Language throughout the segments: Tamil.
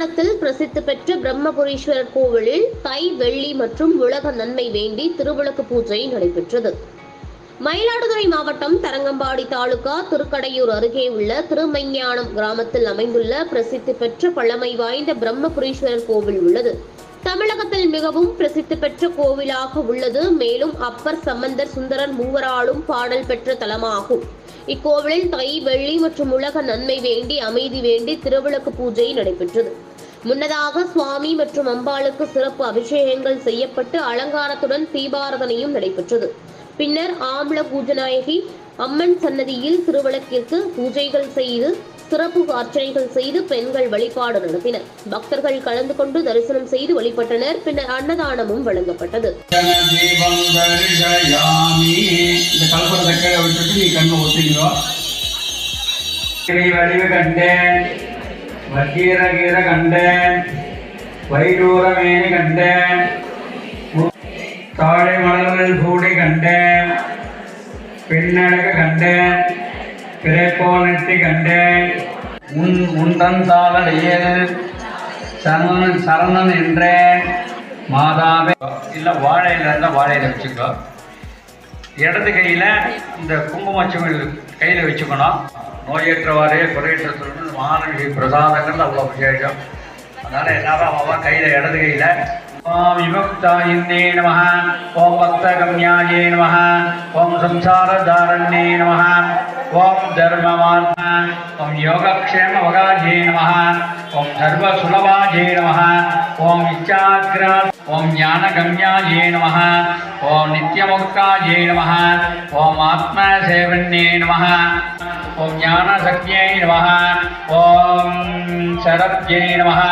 பட்டணத்தில் பிரசித்தி பெற்ற பிரம்மபுரீஸ்வரர் கோவிலில் தை, வெள்ளி மற்றும் உலக நன்மை வேண்டி திருவிளக்கு பூஜை நடைபெற்றது. மயிலாடுதுறை மாவட்டம் தரங்கம்பாடி தாலுகா திருக்கடையூர் அருகே உள்ள திருமெஞ்ஞானம் கிராமத்தில் அமைந்துள்ள பிரசித்தி பெற்ற பழமை வாய்ந்த பிரம்மபுரீஸ்வரர் கோவில் உள்ளது. தமிழகத்தில் மிகவும் பிரசித்தி பெற்ற கோவிலாக உள்ளது. மேலும் அப்பர், சம்பந்தர், சுந்தரர் மூவராலும் பாடல் பெற்ற தலமாகும். இக்கோவிலில் தை, வெள்ளி மற்றும் உலக நன்மை வேண்டி அமைதி வேண்டி திருவிளக்கு பூஜை நடைபெற்றது. முன்னதாக சுவாமி மற்றும் அம்பாளுக்கு சிறப்பு அபிஷேகங்கள் செய்யப்பட்டு அலங்காரத்துடன் தீபாராதனையும் நடைபெற்றது. பின்னர் ஆம்ல பூஜநாயகி அம்மன் சன்னதியில் திருவிளக்கிற்கு பூஜைகள் செய்து சிறப்பு அர்ச்சனைகள் செய்து பெண்கள் வழிபாடு நடத்தினர். பக்தர்கள் கலந்து கொண்டு தரிசனம் செய்து வழிபட்டனர். பின்னர் அன்னதானமும் வழங்கப்பட்டது. தாழை மலர்கள் சூடி கண்டேன், பின்னழக கண்டேன், பிறைப்போனத்தை கண்டேன், உந்தன் சாலையில் சரணன் என்றேன் மாதாவே. இல்லை வாழையில் இருந்தால் வாழையில் வச்சுக்கோ. இடது கையில் இந்த குங்குமச்சுமல் கையில் வச்சுக்கணும். நோயற்றவாறே குறையற்ற சொல்லணும். மகாலட்சுமி பிரசாதங்கள் அவ்வளோ விசேஷம். அதனால் என்ன அவன் கையில் இடது கையில் ஓம் விமுக்தாயின்னே நமஹ, ஓம் பக்தகம்யாயே நமஹ, ஓம் சம்சாரதாரண்யே நமஹ, ஓம் தர்மமார்த்த, ஓம் யோகக்ஷேம வகாஜே நமஹ, ஓம் சர்வசுலபாஜே நமஹ, ஓம் இச்சாக்ரா, ஓம் ஞானகம்யாயே நமஹ, ஓம் நித்யமுக்தாஜே நமஹ, ஓம் ஆத்மசேவன்யே நமஹ, ஓம் ஞானசக்தியை நமஹ, ஓம் சரத்யை நமஹ,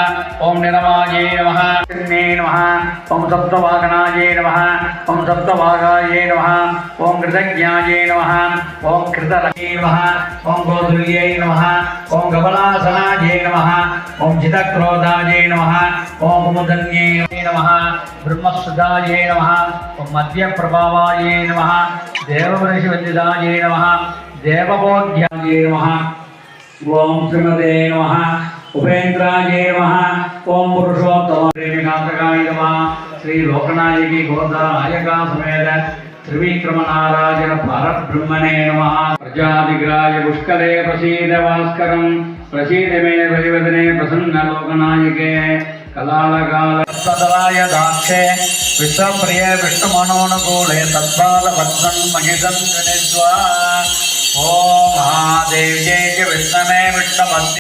ஓம் நிரமாஜே நமஹ, நமஹ, ஓம் சப்தவாகனாயே நமஹ, ஓம் சப்தவாகாயே நமஹ, ஓம் கிருதஜ்ஞாயே நமஹ, ஓம் கிருதரகே நமஹ, ஓம் கோதுல்யை நமஹ, ஓம் கபலாசனாஜே நமஹ, ஓம் ஜிதக்ரோதாஜே நமஹ, ஓம் குமுதன்யே நமஹ, பிரம்மசுதாஜே நமஹ, ஓம் மத்யபிரபாவாயே நமஹ, தேவபரிஷவந்திதாஜே நமஹ, தேவபோத்யாயே நமஹ, ஓம் ஸ்ரீமதே நமஹ, உபேந்திராஜே நமஹ, ஓம் புருஷோத்தமாய நமஹ, ஸ்ரீ லோகநாயகி கோதா நாயகா சமேத त्रिविक्रमनारायण परब्रह्मणे नमः। प्रजादिग्राय पुष्करे प्रसीद भास्करं प्रसीद मे परिवदने प्रसन्न लोकनायके कलालकाल सदलाय दाक्षे विश्वप्रिय विष्णुमनोनुकूले तत्पादपद्मं महिषं गणित्वा ओम महादेव्यै विष्णवे विष्णुपत्नी